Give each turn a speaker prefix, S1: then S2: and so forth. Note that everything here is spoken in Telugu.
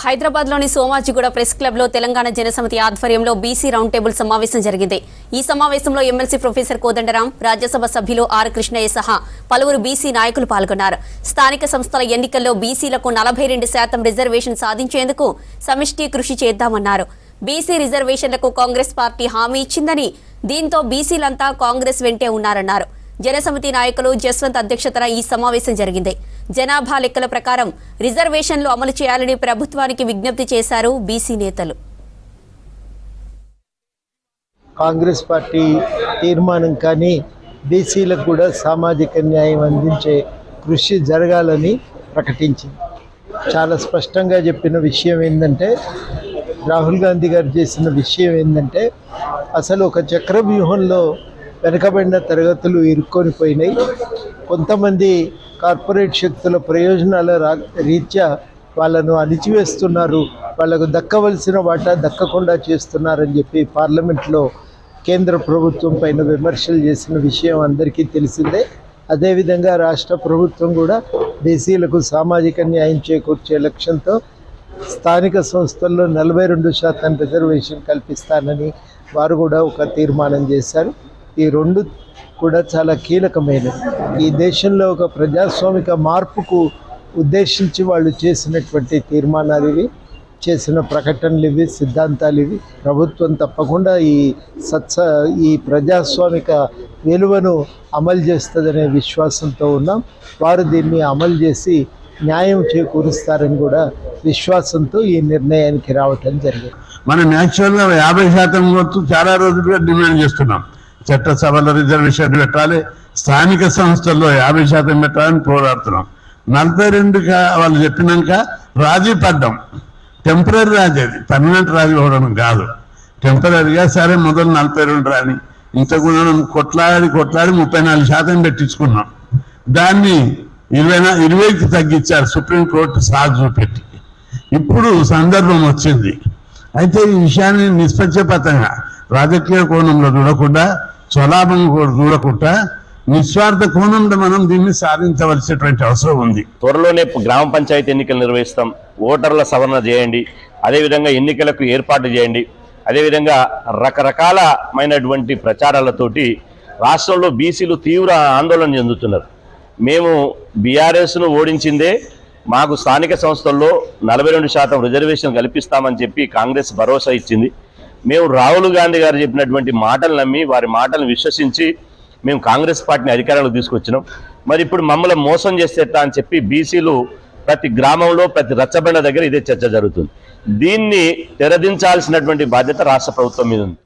S1: హైదరాబాద్లోని సోమాజిగూడ ప్రెస్ క్లబ్లో తెలంగాణ జనసమితి ఆధ్వర్యంలో బీసీ రౌండ్ టేబుల్ సమావేశం జరిగింది. ఈ సమావేశంలో ఎమ్మెల్సీ ప్రొఫెసర్ కోదండరాం, రాజ్యసభ సభ్యులు ఆర్ కృష్ణయ్య సహా పలువురు బీసీ నాయకులు పాల్గొన్నారు. స్థానిక సంస్థల ఎన్నికల్లో బీసీలకు 42% రిజర్వేషన్ సాధించేందుకు సమిష్టి కృషి చేద్దామన్నారు. బీసీ రిజర్వేషన్లకు కాంగ్రెస్ పార్టీ హామీ ఇచ్చిందని, దీంతో బీసీలంతా కాంగ్రెస్ వెంటే ఉన్నారన్నారు. జనసమితి నాయకులు జస్వంత్ అధ్యక్షతన ఈ సమావేశం జరిగింది. జనాభా లెక్కల ప్రకారం రిజర్వేషన్లు అమలు చేయాలని ప్రభుత్వానికి విజ్ఞప్తి చేశారు బీసీ నేతలు.
S2: కాంగ్రెస్ పార్టీ తీర్మానం కానీ బీసీలకు కూడా సామాజిక న్యాయం అందించే కృషి జరగాలని ప్రకటించింది. చాలా స్పష్టంగా చెప్పిన విషయం ఏంటంటే, రాహుల్ గాంధీ గారు చేసిన విషయం ఏంటంటే, అసలు ఒక చక్రవ్యూహంలో వెనుకబడిన తరగతులు ఇరుక్కొని పోయినాయి. కొంతమంది కార్పొరేట్ శక్తుల ప్రయోజనాల రీత్యా వాళ్ళను అణిచివేస్తున్నారు, వాళ్ళకు దక్కవలసిన వాటా దక్కకుండా చేస్తున్నారని చెప్పి పార్లమెంట్లో కేంద్ర ప్రభుత్వం పైన విమర్శలు చేసిన విషయం అందరికీ తెలిసిందే. అదేవిధంగా రాష్ట్ర ప్రభుత్వం కూడా బీసీలకు సామాజిక న్యాయం చేకూర్చే లక్ష్యంతో స్థానిక సంస్థల్లో 42% రిజర్వేషన్ కల్పిస్తానని వారు కూడా ఒక తీర్మానం చేశారు. ఈ రెండు కూడా చాలా కీలకమైనవి. ఈ దేశంలో ఒక ప్రజాస్వామిక మార్పుకు ఉద్దేశించి వాళ్ళు చేసినటువంటి తీర్మానాలు ఇవి, చేసిన ప్రకటనలు ఇవి, సిద్ధాంతాలు ఇవి. ప్రభుత్వం తప్పకుండా ఈ ప్రజాస్వామిక విలువను అమలు చేస్తుందనే విశ్వాసంతో ఉన్నాం. వారు దీన్ని అమలు చేసి న్యాయం చేకూరుస్తారని కూడా విశ్వాసంతో ఈ నిర్ణయానికి రావటం జరిగింది.
S3: మనం న్యాచురల్గా 50% వరకు చాలా రోజులుగా డిమాండ్ చేస్తున్నాం. చట్టసభలో రిజర్వేషన్ పెట్టాలి, స్థానిక సంస్థల్లో 50% పెట్టాలని పోరాడుతున్నాం. 42 వాళ్ళు చెప్పినాక రాజీ పడ్డాం. టెంపరీ రాజీ, అది పర్మనెంట్ రాజీ అవ్వడం కాదు. టెంపరీగా సరే మొదలు 42 రాని, ఇంతకుముందు కొట్లాడి 34% పెట్టించుకున్నాం. దాన్ని 20కి తగ్గించారు సుప్రీంకోర్టు సాగు చూపెట్టి. ఇప్పుడు సందర్భం వచ్చింది. అయితే ఈ విషయాన్ని నిష్పక్షపాతంగా రాజకీయ కోణంలో చూడకుండా, స్వలాభం చూడకుండా నిస్వార్థ కోణంలో మనం దీన్ని సాధించవలసినటువంటి అవసరం ఉంది.
S4: త్వరలోనే గ్రామ పంచాయతీ ఎన్నికలు నిర్వహిస్తాం. ఓటర్ల సవరణ చేయండి, అదేవిధంగా ఎన్నికలకు ఏర్పాటు చేయండి. అదేవిధంగా రకరకాలమైనటువంటి ప్రచారాలతోటి రాష్ట్రంలో బీసీలు తీవ్ర ఆందోళన చెందుతున్నారు. మేము బీఆర్ఎస్ను ఓడించిందే మాకు స్థానిక సంస్థల్లో 42% రిజర్వేషన్ కల్పిస్తామని చెప్పి కాంగ్రెస్ భరోసా ఇచ్చింది. మేము రాహుల్ గాంధీ గారు చెప్పినటువంటి మాటలు నమ్మి, వారి మాటలను విశ్వసించి మేము కాంగ్రెస్ పార్టీని అధికారంలోకి తీసుకొచ్చినాం. మరి ఇప్పుడు మమ్మల్ని మోసం చేసేట అని చెప్పి బీసీలు ప్రతి గ్రామంలో, ప్రతి రచ్చబండ దగ్గర ఇదే చర్చ జరుగుతుంది. దీన్ని తెరదించాల్సినటువంటి బాధ్యత రాష్ట్ర ప్రభుత్వం మీద ఉంది.